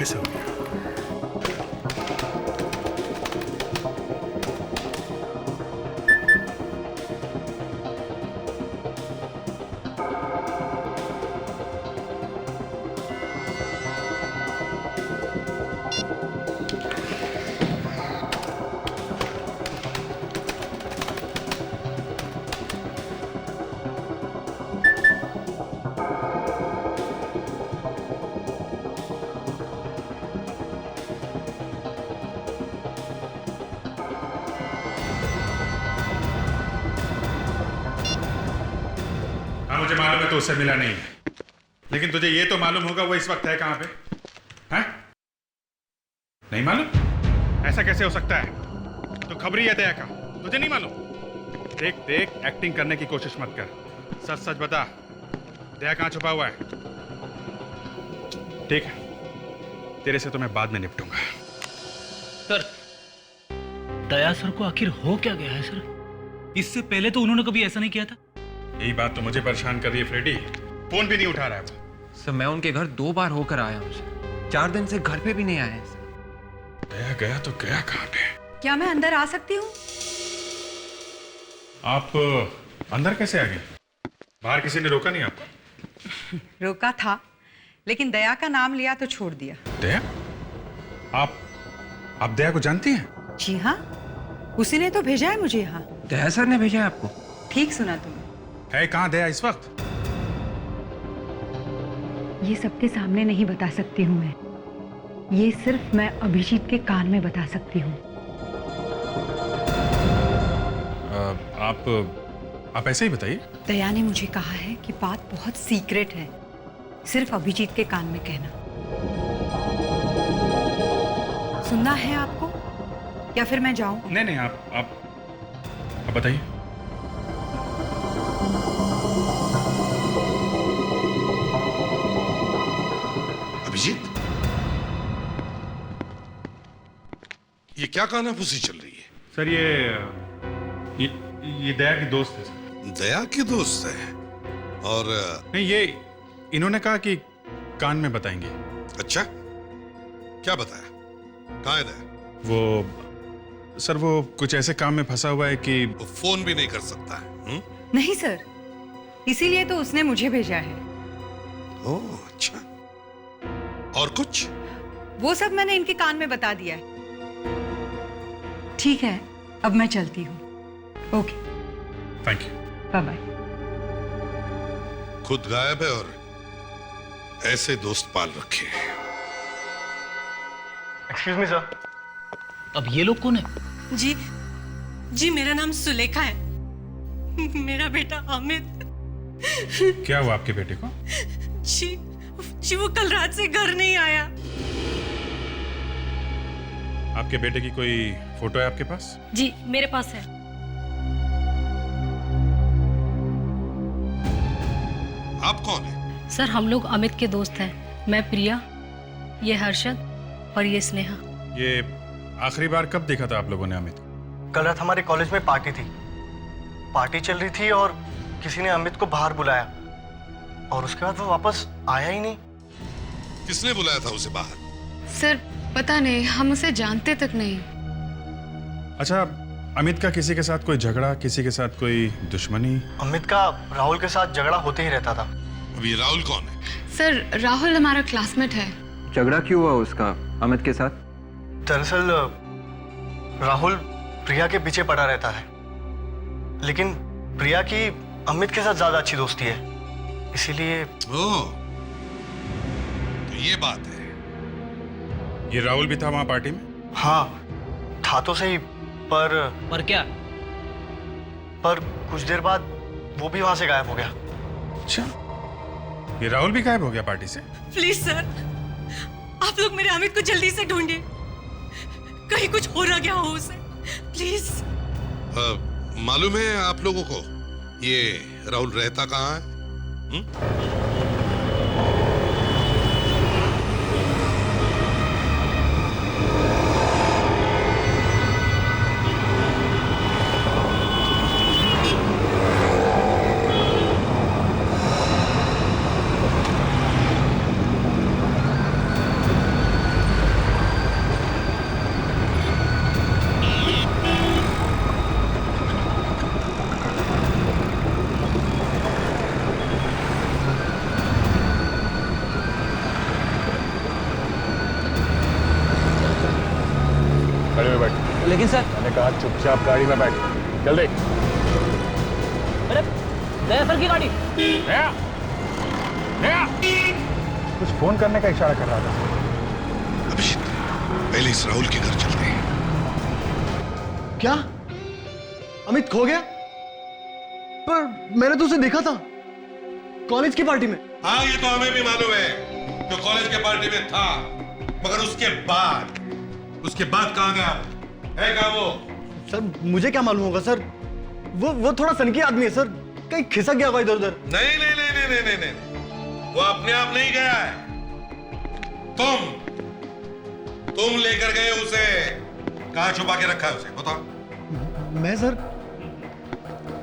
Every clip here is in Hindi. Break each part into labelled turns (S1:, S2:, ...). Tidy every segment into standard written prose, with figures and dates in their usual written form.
S1: कैसे हो गया? मुझे मालूम है तो उससे मिला नहीं, लेकिन तुझे ये तो मालूम होगा वो इस वक्त है कहां पे? हैं? नहीं मालूम? ऐसा कैसे हो सकता है? तो खबरी है दया का, तुझे नहीं मालूम? देख देख, एक्टिंग करने की कोशिश मत कर, सच सच बता, दया कहां छुपा हुआ है? ठीक है, तेरे से तो मैं बाद में निपटूंगा।
S2: सर, दया सर को आखिर हो क्या गया है सर? इससे पहले तो उन्होंने कभी ऐसा नहीं किया था।
S1: यही बात तो मुझे परेशान कर रही है फ्रेडी, फोन भी नहीं उठा रहा है वो।
S3: सर मैं उनके घर 2 बार होकर आया हूँ सर, 4 दिन से घर पे भी नहीं आए हैं सर।
S1: दया गया तो गया कहां पे?
S4: क्या मैं अंदर आ सकती हूँ?
S1: आप अंदर कैसे आ गए? बाहर किसी ने रोका नहीं आपको?
S4: रोका था, लेकिन दया का नाम लिया तो छोड़ दिया।
S1: दया? आप दया को जानती हैं?
S4: जी हाँ, उसी ने तो भेजा है मुझे यहाँ।
S3: दया सर ने भेजा है आपको?
S4: ठीक सुना तुमने।
S1: है कहाँ दया इस वक्त?
S4: ये सबके सामने नहीं बता सकती हूँ मैं, ये सिर्फ मैं अभिजीत के कान में बता सकती हूँ।
S1: आप ऐसे ही बताइए।
S4: दया ने मुझे कहा है कि बात बहुत सीक्रेट है, सिर्फ अभिजीत के कान में कहना। सुनना है आपको या फिर मैं जाऊं?
S1: नहीं नहीं, आप बताइए।
S5: अभिजीत, ये क्या कानाफूसी चल रही है?
S1: सर ये दया की दोस्त है सर।
S5: दया की दोस्त है? और
S1: नहीं, ये इन्होंने कहा कि कान में बताएंगे।
S5: अच्छा, क्या बताया? कहाँ है दया?
S1: वो सर, वो कुछ ऐसे काम में फंसा हुआ है कि
S5: वो फोन भी नहीं कर सकता है।
S4: नहीं सर, इसीलिए तो उसने मुझे भेजा है।
S5: ओह अच्छा, और कुछ?
S4: वो सब मैंने इनके कान में बता दिया है। ठीक है, अब मैं चलती हूँ। Okay,
S1: thank you,
S4: bye bye.
S5: खुद गायब है और ऐसे दोस्त पाल रखे हैं।
S6: Excuse me sir.
S2: अब ये लोग कौन है?
S7: जी मेरा नाम सुलेखा है। मेरा बेटा अमित।
S1: क्या हुआ आपके बेटे को?
S7: जी वो कल रात से घर नहीं आया।
S1: आपके बेटे की कोई फोटो है आपके पास?
S7: जी मेरे पास है।
S5: आप कौन है?
S7: सर हम लोग अमित के दोस्त हैं। मैं प्रिया, ये हर्षद और ये स्नेहा।
S1: ये आखिरी बार कब देखा था आप लोगों ने अमित को?
S6: कल रात हमारे कॉलेज में पार्टी थी। पार्टी चल रही थी और किसी ने अमित को बाहर बुलाया और उसके बाद वो वापस आया ही नहीं।
S5: किसने बुलाया था उसे बाहर?
S8: सर पता नहीं, हम उसे जानते तक नहीं।
S1: अच्छा, अमित का किसी के साथ कोई झगड़ा, किसी के साथ कोई दुश्मनी?
S6: अमित का राहुल के साथ झगड़ा होते ही रहता था।
S5: अब ये राहुल कौन है?
S8: सर राहुल हमारा क्लासमेट है।
S3: झगड़ा क्यों हुआ उसका अमित के साथ?
S6: दरअसल राहुल प्रिया के पीछे पड़ा रहता है, लेकिन प्रिया की अमित के साथ ज्यादा अच्छी दोस्ती है, इसीलिए।
S5: ओह, तो ये बात है।
S1: ये राहुल भी था वहां पार्टी में?
S6: हाँ था तो सही,
S2: पर क्या?
S6: पर कुछ देर बाद वो भी वहां से गायब हो गया।
S1: अच्छा, ये राहुल भी गायब हो गया पार्टी से?
S7: प्लीज सर, आप लोग मेरे अमित को जल्दी से ढूंढिए, कहीं कुछ हो ना गया हो उसे, प्लीज।
S5: मालूम है आप लोगों को ये राहुल रहता कहाँ है?
S2: लेकिन सर,
S1: मैंने कहा चुपचाप गाड़ी में बैठ, चल दे।
S2: अरे दया सर की गाड़ी।
S1: दया, दया, कुछ फोन करने का इशारा कर रहा था।
S5: अभिजीत, पहले इस राहुल के घर चलते हैं।
S6: क्या अमित खो गया? पर मैंने तो उसे देखा था कॉलेज की पार्टी में।
S5: हाँ, ये तो हमें भी मालूम है तो कॉलेज के पार्टी में था, मगर उसके बाद कहाँ गया? है कहाँ वो?
S6: सर मुझे क्या मालूम होगा सर, वो थोड़ा सनकी आदमी है सर, कहीं खिसक गया होगा इधर उधर।
S5: नहीं नहीं नहीं नहीं नहीं नहीं नहीं, वो अपने आप नहीं गया है। तुम लेकर गए उसे। कहाँ छुपा के रखा है उसे, बताओ।
S6: मैं सर,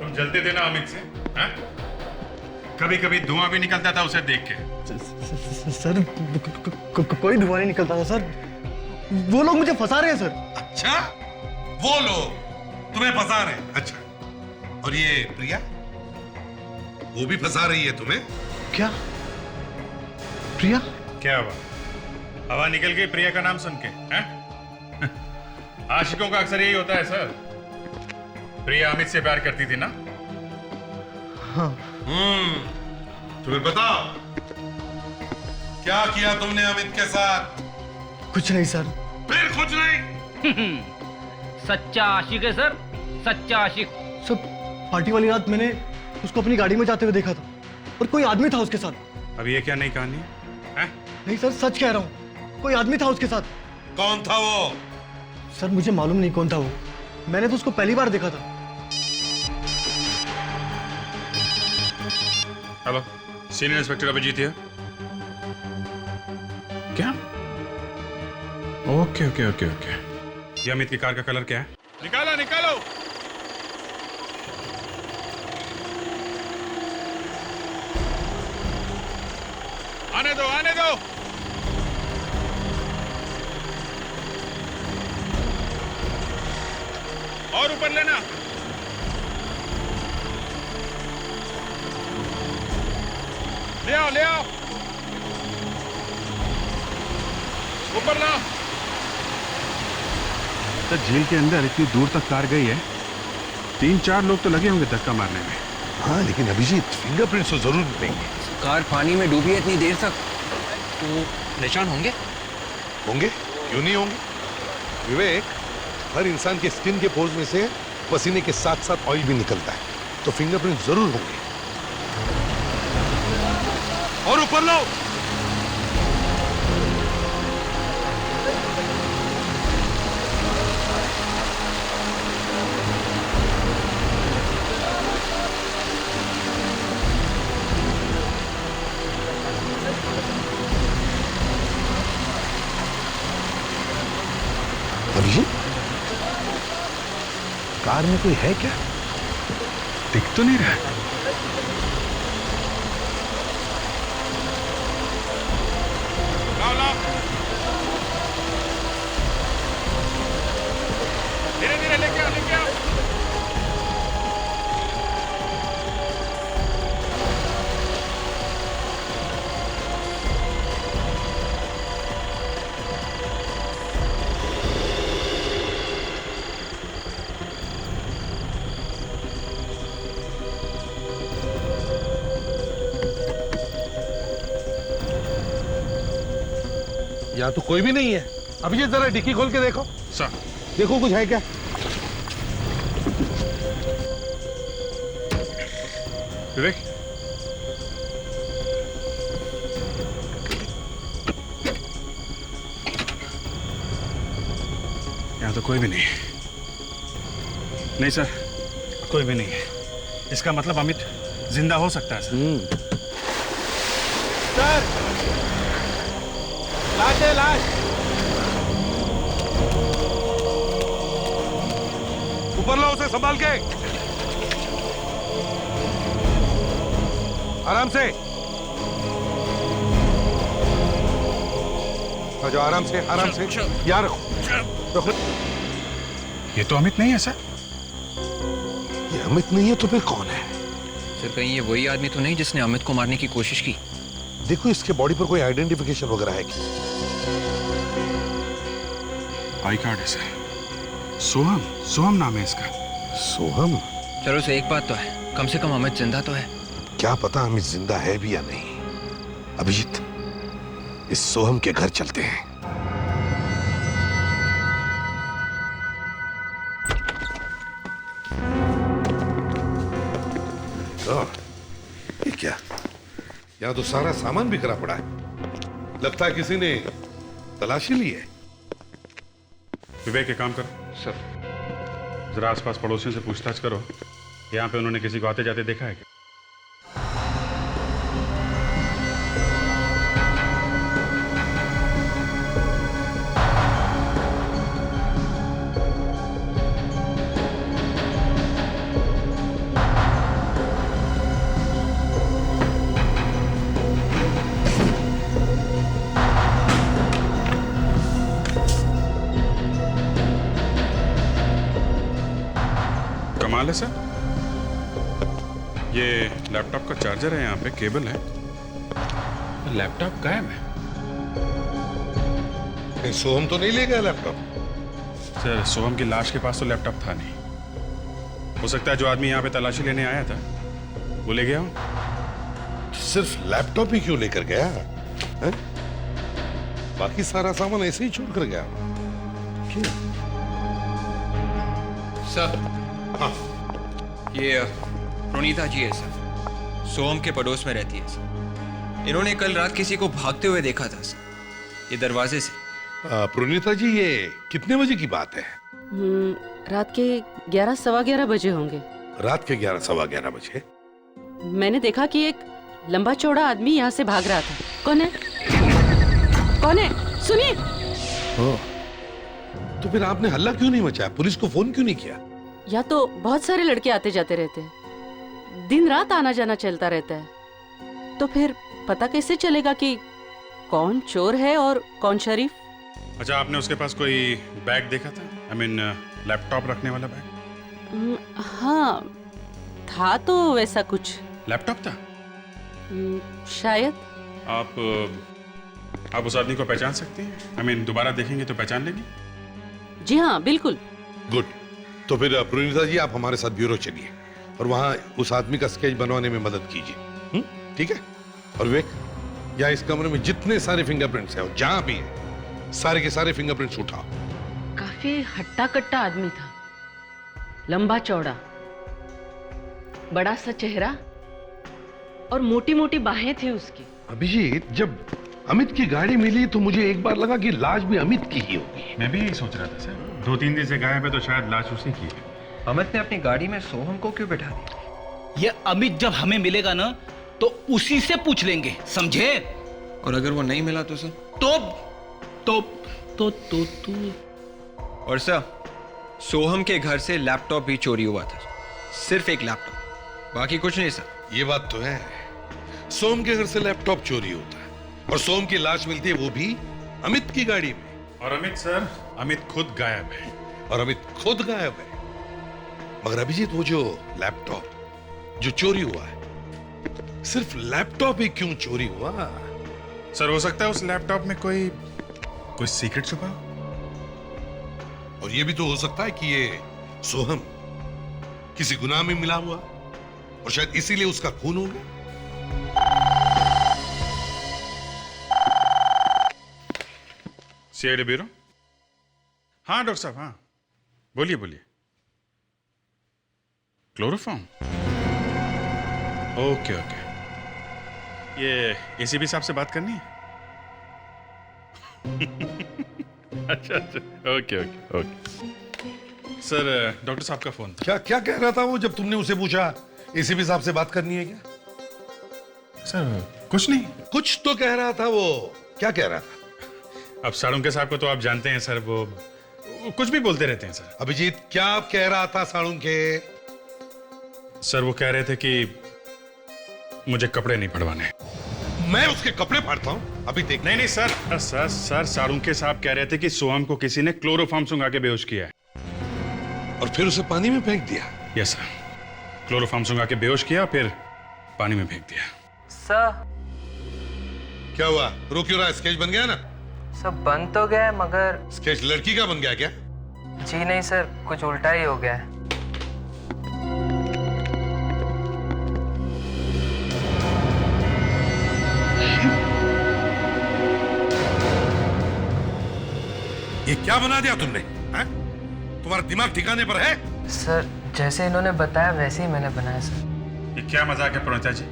S1: तुम जलते थे ना अमित से, हैं? कभी कभी धुआं भी निकलता था उसे देख के।
S6: सर कोई धुआं नहीं निकलता था सर, वो लोग मुझे फंसा रहे हैं सर।
S5: अच्छा, वो लोग तुम्हें फंसा रहे हैं? अच्छा, और ये प्रिया, वो भी फंसा रही है तुम्हें?
S6: क्या प्रिया?
S1: क्या हुआ? हवा निकल गई प्रिया का नाम सुन के, हैं? आशिकों का अक्सर यही होता है सर। प्रिया अमित से प्यार करती थी ना?
S6: हाँ।
S5: तुम्हें बताओ, क्या किया तुमने अमित के साथ?
S6: कुछ नहीं सर।
S5: फिर कुछ नहीं?
S2: सच्चा आशिक है सर, सच्चा आशिक।
S6: सर पार्टी वाली रात मैंने उसको अपनी गाड़ी में जाते हुए देखा था और कोई आदमी था उसके साथ।
S1: अब ये क्या नई कहानी है?
S6: नहीं सर, सच कह रहा हूँ, कोई आदमी था उसके साथ।
S5: कौन था वो?
S6: सर मुझे मालूम नहीं कौन था वो, मैंने तो उसको पहली बार देखा था।
S1: हेलो, सीनियर इंस्पेक्टर अभिजीत है। क्या? Okay okay okay okay. ये अमित की कार का कलर क्या है? निकालो निकालो। आने दो आने दो। और ऊपर लेना। ले आओ ले आओ, ऊपर लाओ। तो झील के अंदर इतनी दूर तक कार गई है, 3-4 लोग तो लगे होंगे धक्का मारने में।
S5: हाँ, लेकिन अभिजीत फिंगरप्रिंट्स तो जरूर मिलेंगे।
S3: कार पानी में डूबी है इतनी देर तक, तो निशान होंगे?
S5: होंगे, क्यों नहीं होंगे? विवेक, हर इंसान के स्किन के पोर्स में से पसीने के साथ साथ ऑयल भी निकलता है, तो फिंगरप्रिंट जरूर होंगे। और ऊपर लो। अभिजीत, कार में कोई है क्या?
S1: दिख तो नहीं रहा। लाओ लाओ, धीरे धीरे लेके आओ लेके आओ।
S5: यहाँ तो कोई भी नहीं है। अभिजीत, जरा डिक्की खोल के देखो।
S1: सर,
S5: देखो कुछ है क्या?
S1: विवेक, यहाँ तो कोई भी नहीं है। नहीं सर, कोई भी नहीं है। इसका मतलब अमित जिंदा हो सकता है सर।
S5: सर, लाश है, लाश। ऊपर लो उसे, संभाल के, आराम से। आ जाओ, आराम से आराम से। यार रखो।
S1: ये तो अमित नहीं है सर।
S5: ये अमित नहीं है तो फिर कौन है?
S3: सर कहीं ये वही आदमी तो नहीं जिसने अमित को मारने की कोशिश की?
S5: देखो इसके बॉडी पर कोई आइडेंटिफिकेशन वगैरह है क्या?
S1: आई कार्ड है सर। सोहम, सोहम नाम है इसका।
S5: सोहम?
S3: चलो से एक बात तो है, कम से कम अमित जिंदा तो है।
S5: क्या पता अमित जिंदा है भी या नहीं। अभिजीत, इस सोहम के घर चलते हैं। ये क्या? यहाँ तो सारा सामान बिखरा पड़ा है। लगता है किसी ने तलाशी ली है।
S1: विवेक, एक काम करो
S3: सर।
S1: जरा आसपास पड़ोसियों से पूछताछ करो, यहाँ पे उन्होंने किसी को आते जाते देखा है क्या? कमाल है सर, ये लैपटॉप का चार्जर है, यहाँ पे केबल है, लैपटॉप गायब है।
S5: कहीं सोहम तो नहीं ले गया लैपटॉप?
S1: सर, सोहम की लाश के पास तो लैपटॉप था नहीं। हो सकता है जो आदमी यहाँ पे तलाशी लेने आया था वो ले गया हो।
S5: सिर्फ लैपटॉप ही क्यों लेकर गया है? बाकी सारा सामान ऐसे ही छोड़ कर गया क्यों?
S3: सर,
S5: हाँ,
S3: ये प्रणीता जी है सर, सोहम के पड़ोस में रहती है सर। इन्होंने कल रात किसी को भागते हुए देखा था सर, ये दरवाजे से।
S5: प्रणीता जी, ये कितने बजे की बात है?
S9: रात के 11 सवा 11 बजे होंगे।
S5: रात के 11 सवा 11 बजे?
S9: मैंने देखा कि एक लंबा चौड़ा आदमी यहाँ से भाग रहा था। कौन है? कौन है? सुनिए।
S5: तो फिर आपने हल्ला क्यों नहीं मचाया? पुलिस को फोन क्यों नहीं किया?
S9: या तो बहुत सारे लड़के आते जाते रहते हैं, दिन रात आना जाना चलता रहता है, तो फिर पता कैसे चलेगा कि कौन चोर है और कौन शरीफ?
S1: अच्छा, आपने उसके पास कोई बैग देखा था? आई मीन लैपटॉप रखने वाला बैग?
S9: हाँ, था तो वैसा कुछ।
S1: लैपटॉप था?
S9: शायद।
S1: आप उस आदमी को पहचान सकती हैं? आई मीन दोबारा देखेंगे तो पहचान लेंगे?
S9: जी हाँ, बिल्कुल।
S5: गुड। तो फिर प्रणीता जी, आप हमारे साथ ब्यूरो चलिए और वहां उस आदमी का स्केच बनवाने में मदद कीजिए। ठीक है? और विवेक, या इस कमरे में जितने सारे फिंगरप्रिंट्स हैं और जहां भी हैं, सारे के सारे फिंगरप्रिंट्स उठाओ।
S9: काफी हट्टा कट्टा आदमी था, लंबा चौड़ा, बड़ा सा चेहरा और मोटी मोटी बाहें थी उसकी।
S5: अभिजीत, जब अमित की गाड़ी मिली तो मुझे एक बार लगा कि लाश भी अमित की ही होगी।
S1: मैं भी यही सोच रहा था सर, 2-3 दिन से गायब है तो शायद लाश उसी की है।
S3: अमित ने अपनी गाड़ी में सोहम को क्यों बैठा दिया?
S2: ये अमित जब हमें मिलेगा ना तो उसी से पूछ लेंगे, समझे?
S3: और अगर वो नहीं मिला तो सर?
S2: तो
S3: और सर, सोहम के घर से लैपटॉप भी चोरी हुआ था, सिर्फ एक लैपटॉप, बाकी कुछ नहीं सर।
S5: ये बात तो है, सोम के घर से लैपटॉप चोरी होता है और सोम की लाश मिलती है, वो भी अमित की गाड़ी में।
S1: और अमित सर, अमित खुद गायब है।
S5: और अमित खुद गायब है। मगर अभिजीत, वो जो लैपटॉप जो चोरी हुआ है, सिर्फ लैपटॉप ही क्यों चोरी हुआ?
S1: सर, हो सकता है उस लैपटॉप में कोई सीक्रेट छुपा हो।
S5: और ये भी तो हो सकता है कि ये सोहम किसी गुनाह में मिला हुआ और शायद इसीलिए उसका खून हो गया।
S1: CID bureau? हाँ डॉक्टर साहब, हाँ बोलिए बोलिए। क्लोरोफॉर्म? ओके ओके, ये एसीपी साहब से बात करनी है? अच्छा अच्छा, okay okay okay. Sir, doctor साहब का फोन था।
S5: क्या क्या कह रहा था वो जब तुमने उसे पूछा एसीपी साहब से बात करनी है क्या?
S1: सर कुछ नहीं।
S5: कुछ तो कह रहा था वो। क्या कह रहा था?
S1: अब साळुंके साहब को तो आप जानते हैं सर, वो कुछ भी बोलते रहते हैं सर।
S5: अभिजीत, क्या कह रहा था साळुंके?
S1: सर, वो कह रहे थे कि मुझे कपड़े नहीं पड़वाने।
S5: मैं उसके कपड़े फाड़ता हूं? अभी देख।
S1: नहीं नहीं सर, सर साळुंके साहब कह रहे थे कि सोहम को किसी ने क्लोरोफॉर्म सुंघा के बेहोश किया है
S5: और फिर उसे पानी में फेंक दिया।
S1: यस सर, क्लोरोफॉर्म सुंघा के बेहोश किया, फिर पानी में फेंक दिया।
S10: सर,
S5: क्या हुआ? रो क्यों रहा? स्केच बन गया ना?
S10: सब बन तो गया मगर।
S5: स्केच लड़की का बन गया क्या?
S10: जी नहीं सर, कुछ उल्टा ही हो गया है।
S5: ये क्या बना दिया तुमने? हैं? तुम्हारा दिमाग ठिकाने पर है?
S10: सर जैसे इन्होंने बताया वैसे ही मैंने बनाया सर।
S1: ये क्या मजाक है प्रणीता जी?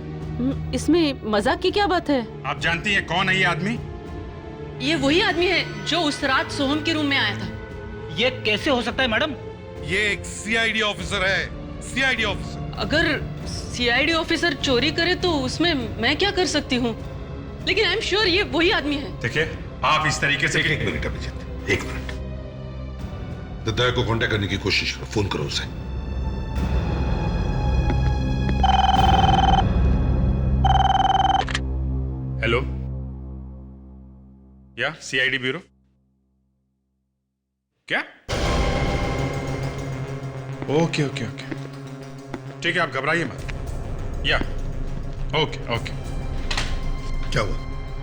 S9: इसमें मजाक की क्या बात है?
S1: आप जानती हैं कौन है ये आदमी?
S11: ये वही आदमी है जो उस रात सोहम के रूम में आया था।
S2: ये कैसे हो सकता है मैडम?
S5: ये एक सीआईडी ऑफिसर है, सीआईडी ऑफिसर।
S11: अगर सीआईडी ऑफिसर चोरी करे तो उसमें मैं क्या कर सकती हूँ, लेकिन आई एम श्योर ये वही आदमी है।
S1: देखिए आप इस तरीके से
S5: एक मिनट अभिजीत, एक मिनट। दया को कांटेक्ट करने की कोशिश करो, फोन करो उसे।
S1: हेलो, या सीआईडी ब्यूरो? क्या? ओके ओके ओके, ठीक है, आप घबराइए मत। या ओके ओके।
S5: क्या हुआ?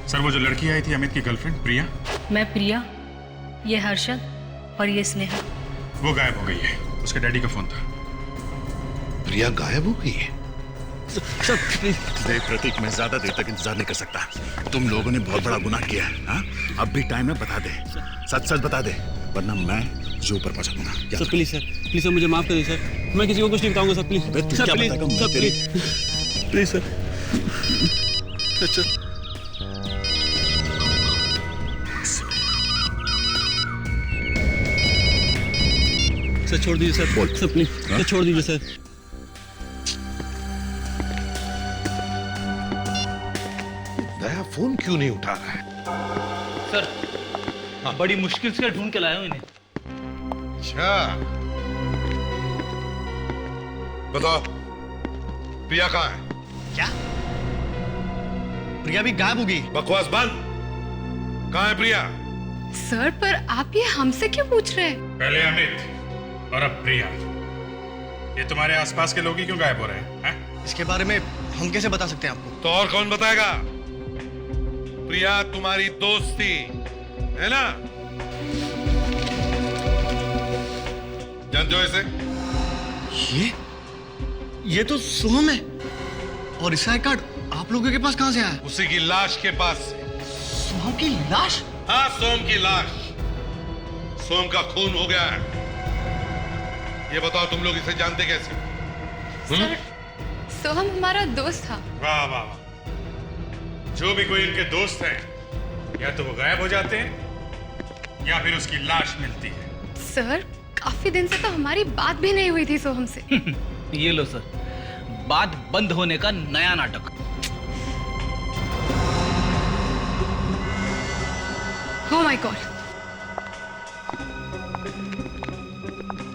S1: सर वो जो लड़की आई थी अमित की गर्लफ्रेंड प्रिया,
S7: मैं प्रिया, ये हर्षद और ये स्नेहा,
S1: वो गायब हो गई है। उसके डैडी का फोन था।
S5: प्रिया गायब हो गई है?
S12: देख प्रतीक, मैं ज्यादा देर तक इंतजार नहीं कर सकता। तुम लोगों ने बहुत बड़ा गुनाह किया है। हाँ? अब भी टाइम है, बता दे, सच सच बता दे, वरना मैं जो ऊपर पहुंचा दूंगा।
S13: सर प्लीज सर मुझे माफ करिए सर, मैं किसी को कुछ नहीं बताऊंगा सर, प्लीज सर,
S12: क्या
S13: प्लीज
S12: बताएगा?
S13: Sir, please sir. अच्छा सर छोड़ दीजिए सर, सर प्लीज सर छोड़ दीजिए सर।
S5: दया फोन क्यों नहीं उठा रहा है?
S2: सर बड़ी मुश्किल से ढूंढ के लाया हूं इन्हें।
S5: अच्छा, बताओ प्रिया कहाँ है?
S6: क्या? प्रिया भी गायब हो गई?
S5: बकवास बंद। कहाँ है प्रिया?
S8: सर पर आप ये हमसे क्यों पूछ रहे हैं?
S1: पहले अमित और अब प्रिया, ये तुम्हारे आसपास के लोग ही क्यों गायब हो रहे हैं?
S6: इसके बारे में हम कैसे बता सकते हैं आपको?
S5: तो और कौन बताएगा? प्रिया तुम्हारी दोस्त थी, है ना? जानते हो इसे?
S6: ये तो सोहम है, और इसका कार्ड आप लोगों के पास कहां से आया?
S5: उसी की लाश के पास से।
S6: सोहम की लाश?
S5: हाँ, सोम की लाश। सोम का खून हो गया है। ये बताओ तुम लोग इसे जानते कैसे?
S8: सर सोहम हमारा दोस्त था।
S1: वाह वाह वाह, जो भी कोई इनके दोस्त हैं, या तो वो गायब हो जाते हैं या फिर उसकी लाश मिलती है।
S8: सर काफी दिन से तो हमारी बात भी नहीं हुई थी सोहम से।
S2: ये लो सर, बात बंद होने का नया नाटक।
S8: Oh my God!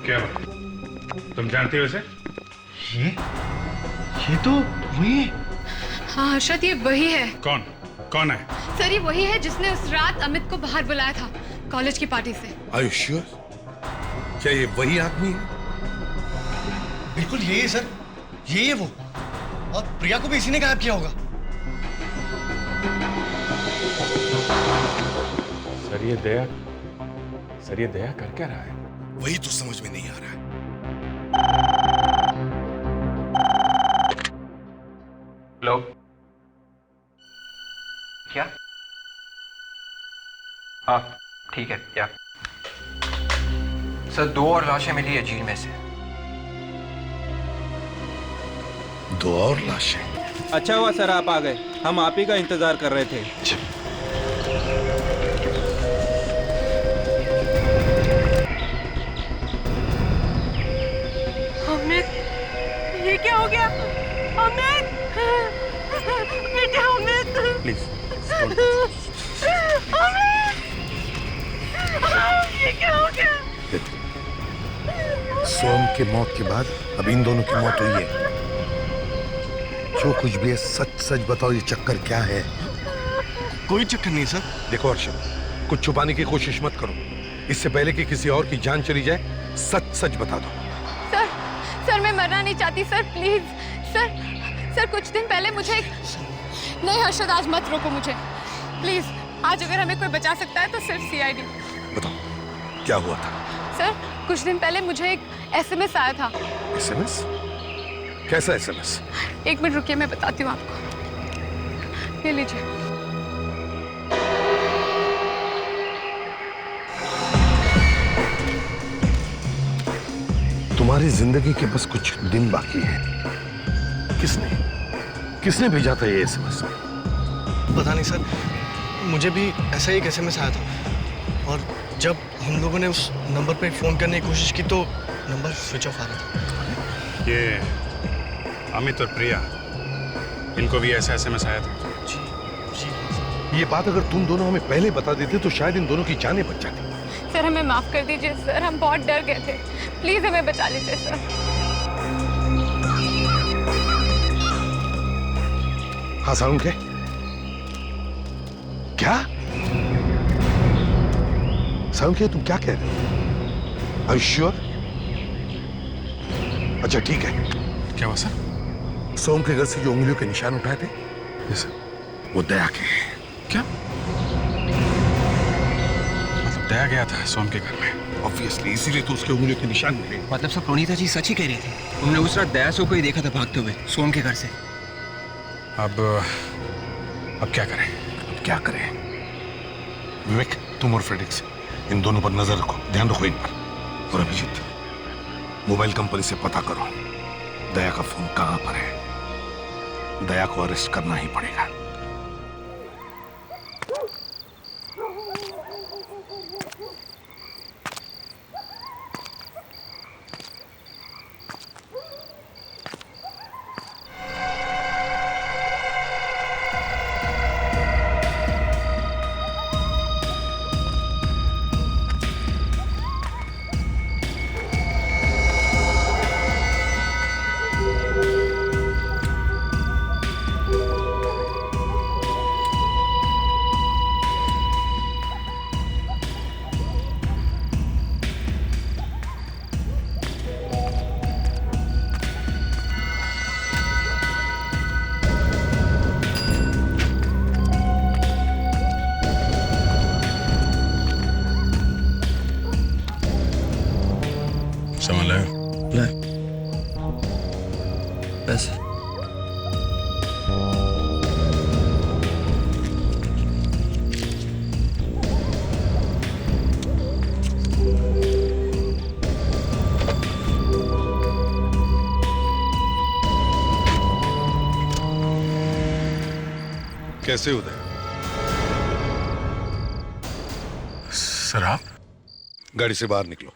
S1: क्या बात? तुम जानते हो इसे?
S6: ये तो वही है।
S8: हाँ हर्षद, ये वही है।
S1: कौन? कौन है?
S8: सर ये वही है जिसने उस रात अमित को बाहर बुलाया था कॉलेज की पार्टी से।
S5: Are you sure? क्या ये वही आदमी है?
S6: बिल्कुल यही है सर, यही है वो। और प्रिया को भी इसी ने गायब किया होगा।
S1: सर ये दया कर क्या रहा है?
S5: वही तो समझ में नहीं आ रहा है।
S3: लो क्या? हाँ ठीक है। क्या सर, 2 और लाशें मिली है झील में से।
S5: 2 और लाशें?
S13: अच्छा हुआ सर आप आ गए, हम आप ही का इंतजार कर रहे थे।
S7: अमित, ये क्या हो गया? अमित, बेटा अमित,
S1: प्लीज
S7: अमित, ये क्या हो गया?
S5: सोम के मौत के बाद अब इन दोनों की मौत हुई है। जो कुछ भी है सच सच बताओ, ये चक्कर क्या है?
S6: कोई चक्कर नहीं सर।
S5: देखो अर्षद, कुछ छुपाने की कोशिश मत करो। इससे पहले कि किसी और की जान चली जाए, सच सच बता दो।
S8: सर मैं मरना नहीं चाहती सर, प्लीज सर कुछ दिन पहले मुझे नहीं हर्षद, आज मत रोको मुझे प्लीज। आज अगर हमें कोई बचा सकता है तो सिर्फ सीआईडी।
S5: बताओ क्या हुआ था?
S8: सर कुछ दिन पहले मुझे एक एसएमएस आया था।
S5: एसएमएस? कैसा एसएमएस?
S8: एक मिनट रुकिए, मैं बताती हूँ आपको। ये लीजिए।
S5: तुम्हारी जिंदगी के बस कुछ दिन बाकी है। किसने भेजा था ये एसएमएस?
S6: पता नहीं सर, मुझे भी ऐसा ही एक एसएमएस आया था और जब हम लोगों ने उस नंबर पे फ़ोन करने की कोशिश की तो नंबर स्विच ऑफ आ रहा था।
S1: ये अमित और प्रिया, इनको भी ऐसा एसएमएस आया था?
S5: ये बात अगर तुम दोनों हमें पहले बता देते तो शायद इन दोनों की जानें बच जाती।
S8: सर हमें माफ कर दीजिए सर, हम बहुत डर गए थे, प्लीज हमें बचा लीजिए सर।
S5: हाँ साउंड क्या साउंड तुम क्या कह रहे हो? Are you sure? अच्छा ठीक है।
S1: क्या हुआ सर?
S5: सोम के घर से जो उंगलियों के निशान उठाए थे वो दया के हैं।
S1: क्या मतलब दया गया था सोम के घर में?
S5: ऑब्वियसली, इसीलिए तो उसके उंगलियों के निशान मिले।
S3: मतलब सब प्रोनीता जी सच ही कह रही थी। उन्होंने उस रात दया को ही देखा था भागते हुए सोम के घर से।
S1: अब क्या करें?
S5: विवेक, तुम और फ्रेडिक्स इन दोनों पर नजर रखो, ध्यान रखो इन पर। और अभिजीत, मोबाइल कंपनी से पता करो दया का फोन कहां पर है। दया को अरेस्ट करना ही पड़ेगा।
S3: पैसे
S5: कैसे उदय?
S1: सर आप?
S5: गाड़ी से बाहर निकलो।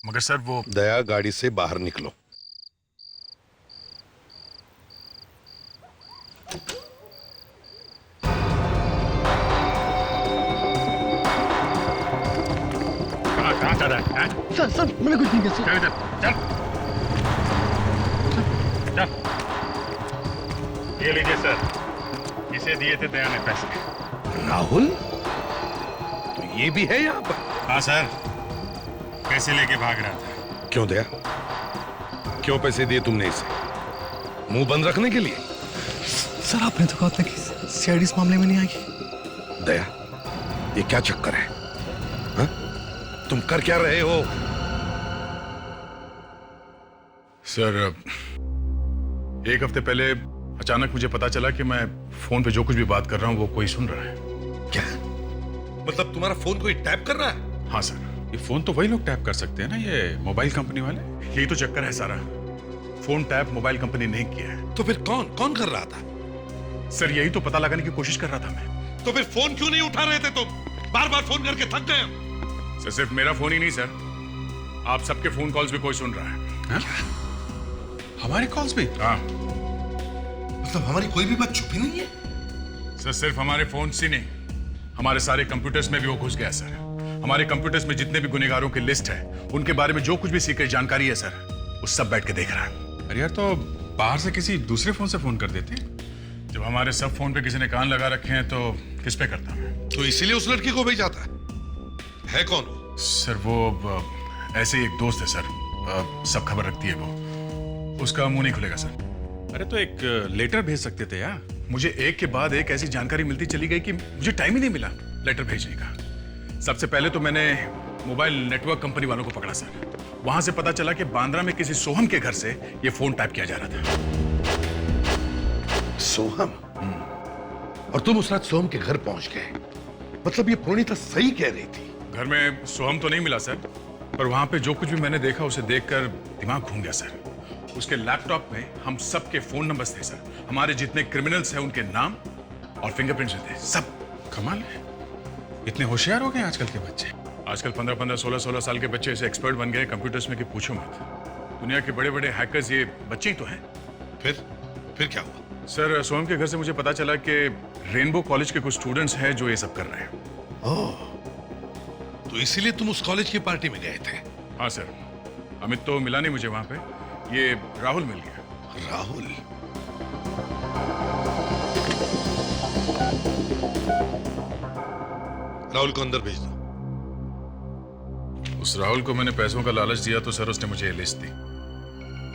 S1: मगर सर वो
S5: दया, गाड़ी से बाहर निकलो।
S1: कहाँ जा रहा है?
S6: सर मैंने कुछ नहीं किया।
S1: चल। ये लीजिए सर, इसे दिए थे दया ने पैसे।
S5: राहुल, तो ये भी है यहाँ पर?
S1: हाँ सर, पैसे लेके भाग रहा था।
S5: क्यों दया? क्यों पैसे दिए तुमने इसे? मुंह बंद रखने के लिए?
S6: सर आपने तो कहा था कि सीआईडी इस मामले में नहीं आएगी।
S5: दया, ये क्या चक्कर है? हा? तुम कर क्या रहे हो?
S1: सर, एक हफ्ते पहले अचानक मुझे पता चला कि मैं फोन पे जो कुछ भी बात कर रहा हूँ वो कोई सुन रहा है।
S5: क्या मतलब तुम्हारा फोन कोई टैप कर रहा है?
S1: हाँ सर, ये फोन तो वही लोग टैप कर सकते हैं ना, ये मोबाइल कंपनी वाले। यही तो चक्कर है सारा, फोन टैप मोबाइल कंपनी नहीं किया है।
S5: तो फिर कौन कर रहा था?
S1: सर यही तो पता लगाने की कोशिश कर रहा था मैं।
S5: तो फिर फोन क्यों नहीं उठा रहे थे तुम? बार बार फोन करके थक गए।
S1: सर सिर्फ मेरा फोन ही नहीं सर, आप सबके फोन कॉल्स भी कोई सुन रहा है।
S5: हमारे कॉल्स भी?
S1: हाँ।
S5: मतलब हमारी कोई भी बात छुपी नहीं है?
S1: सर सिर्फ हमारे फोन से नहीं, हमारे सारे कंप्यूटर्स में भी वो घुस गया सर। हमारे कंप्यूटर्स में जितने भी गुनहगारों की लिस्ट है, उनके बारे में जो कुछ भी सीक्रेट जानकारी है सर, वो सब बैठ के देख रहा है। अरे यार, तो बाहर से किसी दूसरे फोन से फोन कर देते। जब हमारे सब फोन पे किसी ने कान लगा रखे हैं तो किस पे करता मैं?
S5: तो इसीलिए उस लड़की को भेजा था। है कौन वो?
S1: सर वो ऐसे ही एक दोस्त है सर, सब खबर रखती है वो। उसका मुंह नहीं खुलेगा सर। अरे तो एक लेटर भेज सकते थे यार। मुझे एक के बाद एक ऐसी जानकारी मिलती चली गई कि मुझे टाइम ही नहीं मिला लेटर भेजने का। सबसे पहले तो मैंने
S12: मोबाइल नेटवर्क कंपनी वालों को पकड़ा सर। वहां से पता चला कि बांद्रा में किसी सोहम के घर से ये फोन टाइप किया जा रहा था।
S5: सोहम? और तुम उस रात सोहम के घर पहुंच गए? मतलब ये प्रोनीता सही कह रही थी?
S12: घर में सोहम तो नहीं मिला सर, पर वहां पे जो कुछ भी मैंने देखा उसे देखकर दिमाग घूम गया सर। उसके लैपटॉप में हम सबके फोन नंबर्स थे सर, हमारे जितने क्रिमिनल्स हैं उनके नाम और फिंगरप्रिंट्स थे सब।
S1: कमाल है, इतने होशियार हो गए आजकल के बच्चे।
S12: आजकल 15-15, 16-16 साल के बच्चे ऐसे एक्सपर्ट बन गए कंप्यूटर्स में कि पूछो मत। दुनिया के बड़े बड़े हैकर्स ये बच्चे ही तो हैं।
S5: फिर क्या हुआ?
S12: सर सोहम के घर से मुझे पता चला कि रेनबो कॉलेज के कुछ स्टूडेंट्स हैं जो ये सब कर रहे हैं।
S5: ओह, तो इसीलिए तुम उस कॉलेज की पार्टी में गए थे?
S12: हाँ सर, अमित तो मिला नहीं मुझे वहां पे, ये राहुल मिल गया।
S5: राहुल? राहुल को अंदर भेज दो।
S12: उस राहुल को मैंने पैसों का लालच दिया तो सर उसने मुझे ये लिस्ट दी।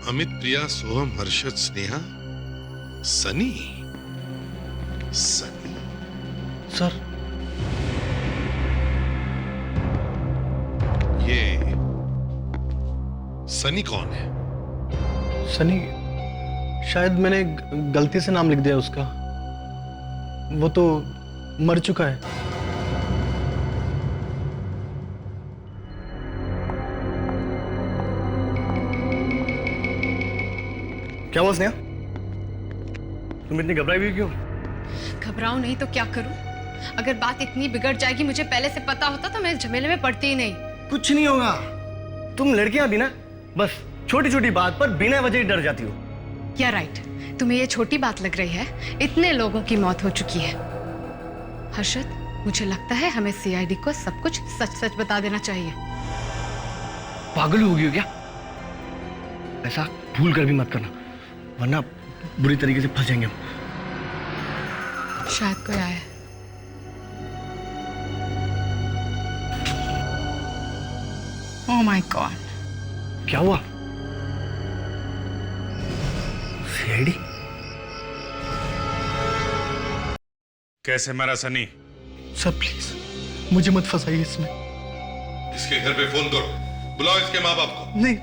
S5: अमित, प्रिया, सोहम, हर्षद, स्नेहा, सनी। सनी
S6: सर,
S5: ये सनी कौन है?
S6: सनी, शायद मैंने गलती से नाम लिख दिया उसका। वो तो मर चुका है। क्या हुआ स्नेहा? तुम इतनी घबराई हुई क्यों?
S8: घबराऊं नहीं तो क्या करूं? अगर बात इतनी बिगड़ जाएगी, मुझे पहले से पता होता तो मैं इस झमेले में पड़ती ही नहीं।
S6: कुछ नहीं होगा। तुम लड़कियां भी ना बस छोटी छोटी बात पर बिना वजह ही डर जाती हो।
S8: क्या राइट? तुम्हें ये छोटी बात लग रही है? इतने लोगों की मौत हो चुकी है। हर्षद, मुझे लगता है हमें सीआईडी को सब कुछ सच सच बता देना चाहिए।
S6: पागल हो गई हो क्या? ऐसा भूल कर भी मत करना, वरना बुरी तरीके से फंस जाएंगे हम।
S8: शायद कोई आया है। ओह माय गॉड,
S6: क्या हुआ? सीआईडी?
S1: कैसे मरा सनी?
S6: सर प्लीज मुझे मत फंसाइए इसमें।
S5: इसके घर पे फोन करो, बुलाओ इसके माँ बाप को।
S6: नहीं,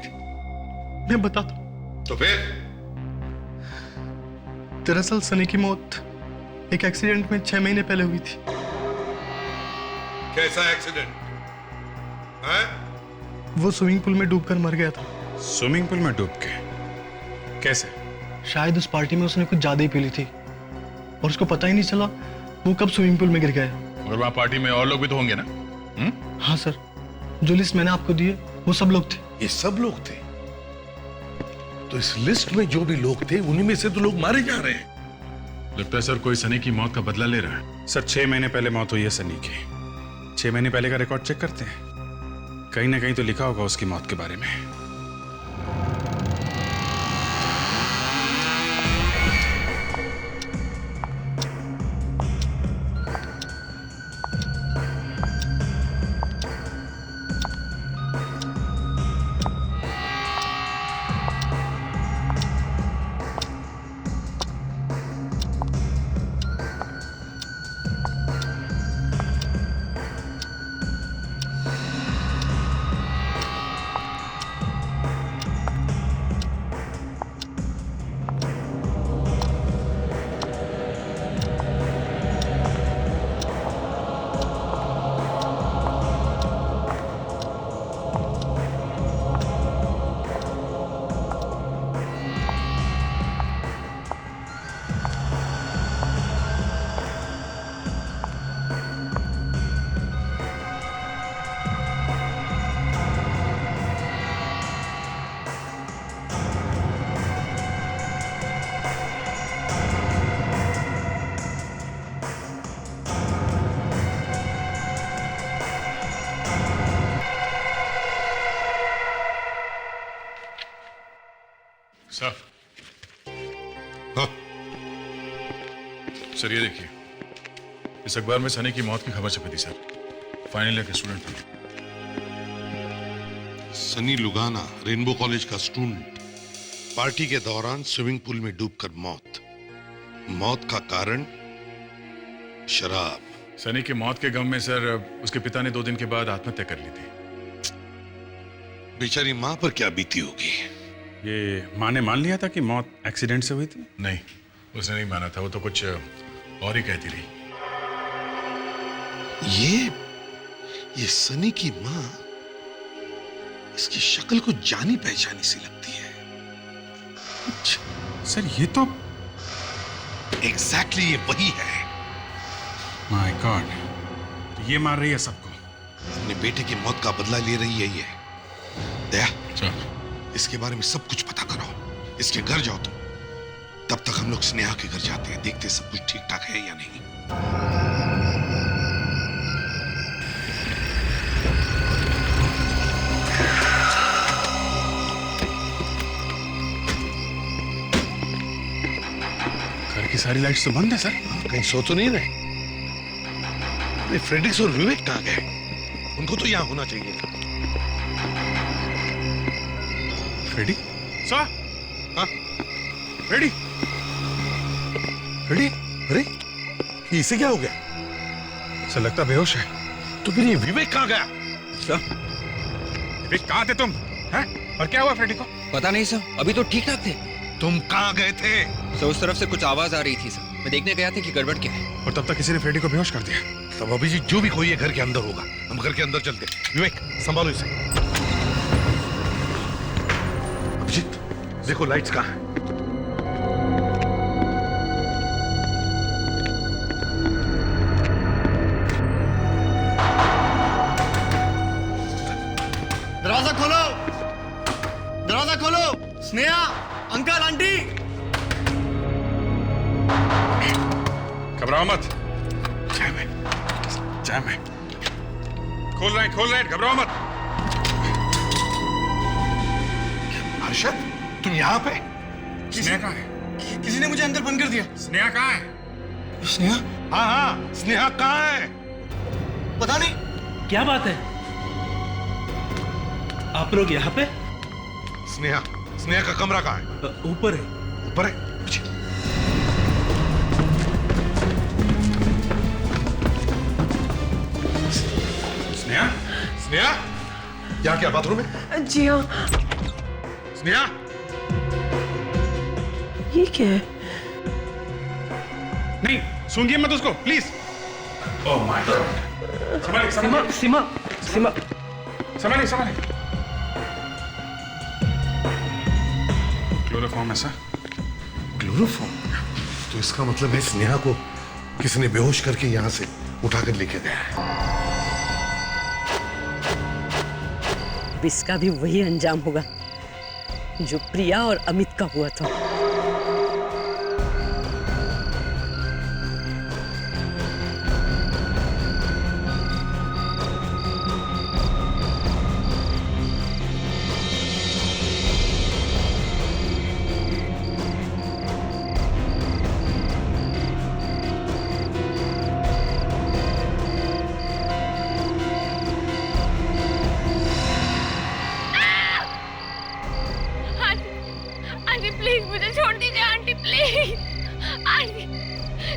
S6: मैं बताता हूं।
S5: तो फिर?
S6: दरअसल सनी की मौत एक एक्सीडेंट में 6 महीने पहले हुई थी।
S5: कैसा एक्सीडेंट है?
S6: वो स्विमिंग पूल में डूबकर मर गया था।
S1: स्विमिंग पूल में डूब के? कैसे?
S6: शायद उस पार्टी में उसने कुछ ज्यादा ही पी ली थी और उसको पता ही नहीं चला वो कब स्विमिंग पूल में गिर गया।
S12: और वहां पार्टी में और लोग भी तो होंगे ना?
S6: हाँ सर, जो लिस्ट मैंने आपको दी है वो सब लोग थे।
S5: ये सब लोग थे? तो इस लिस्ट में जो भी लोग थे उन्हीं में से तो लोग मारे जा रहे हैं।
S12: लगता है सर कोई सनी की मौत का बदला ले रहा है।
S1: सर 6 महीने पहले मौत हुई है सनी की। 6 महीने पहले का रिकॉर्ड चेक करते हैं, कहीं ना कहीं तो लिखा होगा उसकी मौत के बारे में।
S12: सर,
S5: हाँ?
S12: सर ये देखिए, इस अखबार में सनी की मौत की खबर छपी थी सर। फाइनल ईयर के स्टूडेंट थे।
S5: सनी लुगाना, रेनबो कॉलेज का स्टूडेंट, पार्टी के दौरान स्विमिंग पूल में डूबकर मौत। मौत का कारण शराब।
S12: सनी की मौत के गम में सर उसके पिता ने 2 दिन के बाद आत्महत्या कर ली थी।
S5: बेचारी माँ पर क्या बीती होगी।
S12: ये माँ ने मान लिया था कि मौत एक्सीडेंट से हुई थी? नहीं, उसने नहीं माना था। वो तो कुछ और ही कहती रही।
S5: ये सनी की माँ, इसकी शक्ल को जानी पहचानी सी लगती है।
S12: सर ये तो
S5: एग्जैक्टली ये वही है।
S12: माय गॉड, तो ये मार रही है सबको।
S5: अपने बेटे की मौत का बदला ले रही है ये। दया, इसके बारे में सब कुछ पता करो। इसके घर जाओ तुम। तब तक हम लोग स्नेहा के घर जाते हैं, देखते सब कुछ ठीक ठाक है या नहीं।
S12: घर की सारी लाइट्स तो बंद है सर।
S5: कहीं सो तो नहीं रहे? फ्रेडिक्स और विवेक कहाँ गए? उनको तो यहाँ होना चाहिए था।
S12: फ्रेडी? सर? हाँ? फ्रेडी? फ्रेडी?
S5: अरे इसे क्या हो गया?
S12: सर लगता बेहोश है।
S5: तो फिर ये विवेक कहाँ गया?
S12: सर विवेक कहाँ थे तुम? हैं? और क्या हुआ फ्रेडी को?
S3: पता नहीं सर, अभी तो ठीक ठाक थे।
S5: तुम कहाँ गए थे?
S3: सर उस तरफ से कुछ आवाज आ रही थी सर, मैं देखने गया था कि गड़बड़ क्या है।
S12: और तब तक किसी ने फ्रेडी को बेहोश कर दिया।
S5: तब अभिजीत जो भी कोई है घर के अंदर होगा। हम घर के अंदर चलते। विवेक संभालो इसे। अभिजीत देखो लाइट्स कहाँ हैं?
S6: दरवाजा खोलो, दरवाजा खोलो। Sneha, uncle, aunty.
S12: घबराओ मत। जैम है। खोल रहे हैं, घबराओ मत।
S5: हर्षद, तुम यहाँ पे?
S12: स्नेहा कहाँ है?
S6: किसी ने मुझे अंदर बंद कर दिया।
S12: स्नेहा कहाँ है?
S6: स्नेहा?
S5: हाँ, स्नेहा कहाँ है?
S6: पता नहीं।
S2: क्या बात है? आप लोग यहाँ पे?
S5: स्नेहा का कमरा कहाँ है?
S2: ऊपर है।
S5: ऊपर है? स्नेहा? यहाँ क्या बाथरूम है?
S11: जी हाँ।
S5: स्नेहा?
S11: ये क्या है?
S12: नहीं, सूंघिए मत उसको, प्लीज। Oh my god. संभालिए। क्लोरोफॉर्म है सर।
S5: क्लोरोफॉर्म? तो इसका मतलब है स्नेहा को किसी ने बेहोश करके यहाँ से उठाकर लेके गया।
S11: इसका भी वही अंजाम होगा जो प्रिया और अमित का हुआ था।
S14: प्लीज मुझे छोड़ दीजिए आंटी, प्लीज आंटी,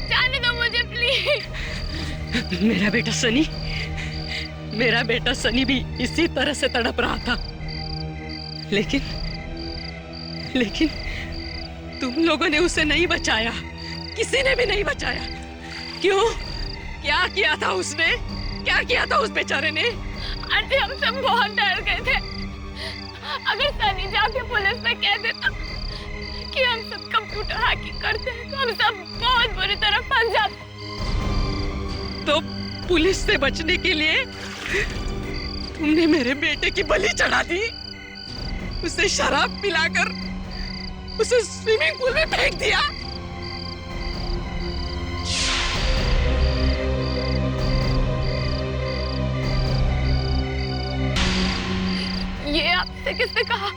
S14: जाने दो मुझे प्लीज।
S11: मेरा बेटा सनी भी इसी तरह से तड़प रहा था, लेकिन तुम लोगों ने उसे नहीं बचाया, किसी ने भी नहीं बचाया। क्यों? क्या किया था उसने? क्या किया था उस बेचारे ने?
S14: आंटी हम सब बहुत डर गए थे। अगर सनी जाके पुलिस में कह देता कि हम सब कंप्यूटर हैकिंग करते हैं तो हम सब बहुत बुरी तरह फंस जाते।
S11: तो पुलिस से बचने के लिए तुमने मेरे बेटे की बलि चढ़ा दी, उसे शराब पिलाकर उसे स्विमिंग पूल में फेंक दिया।
S14: ये आपसे किसने कहा?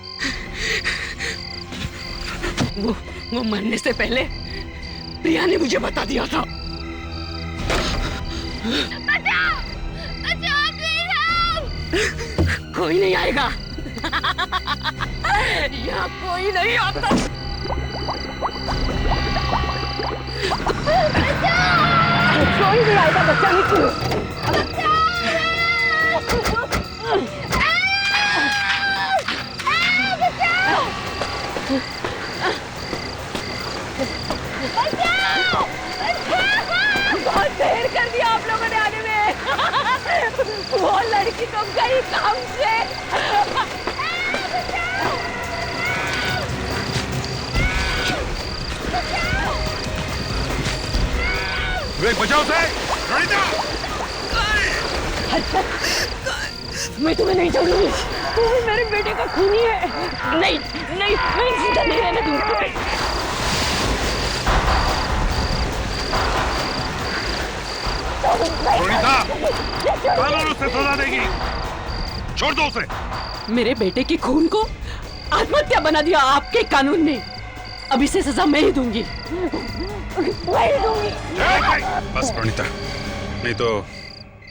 S11: वो मरने से पहले प्रिया ने मुझे बता दिया था।
S14: बचाओ! बचाओ प्लीज हेल्प!
S11: कोई नहीं आएगा, यहाँ कोई नहीं आता। कोई नहीं आएगा बचाने के लिए।
S14: बेटी तो गई काम से।
S5: विवेक बचाओ उसे।
S14: हर्षद, मैं तुम्हें नहीं छोड़ूंगी। तू भी मेरे बेटे का खूनी है। नहीं नहीं, मैं जिंदा नहीं रहने दूंगी।
S5: प्रणीता, कानून उसे सजा देगी। छोड़ दो उसे।
S9: मेरे बेटे के खून को आत्महत्या बना दिया आपके कानून ने। अब इसे सजा मैं ही दूंगी।
S1: बस प्रणीता, नहीं तो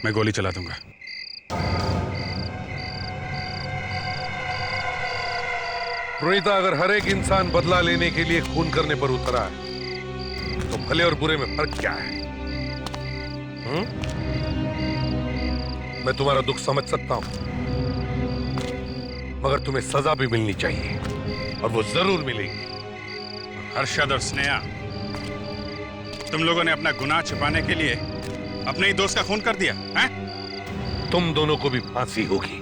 S1: मैं गोली चला दूंगा।
S5: प्रणीता, अगर हर एक इंसान बदला लेने के लिए खून करने पर उतरा है तो भले और बुरे में फर्क क्या है? मैं तुम्हारा दुख समझ सकता हूं, मगर तुम्हें सजा भी मिलनी चाहिए और वो जरूर मिलेगी।
S1: हर्षद और स्नेहा, तुम लोगों ने अपना गुनाह छिपाने के लिए अपने ही दोस्त का खून कर दिया है?
S5: तुम दोनों को भी फांसी होगी।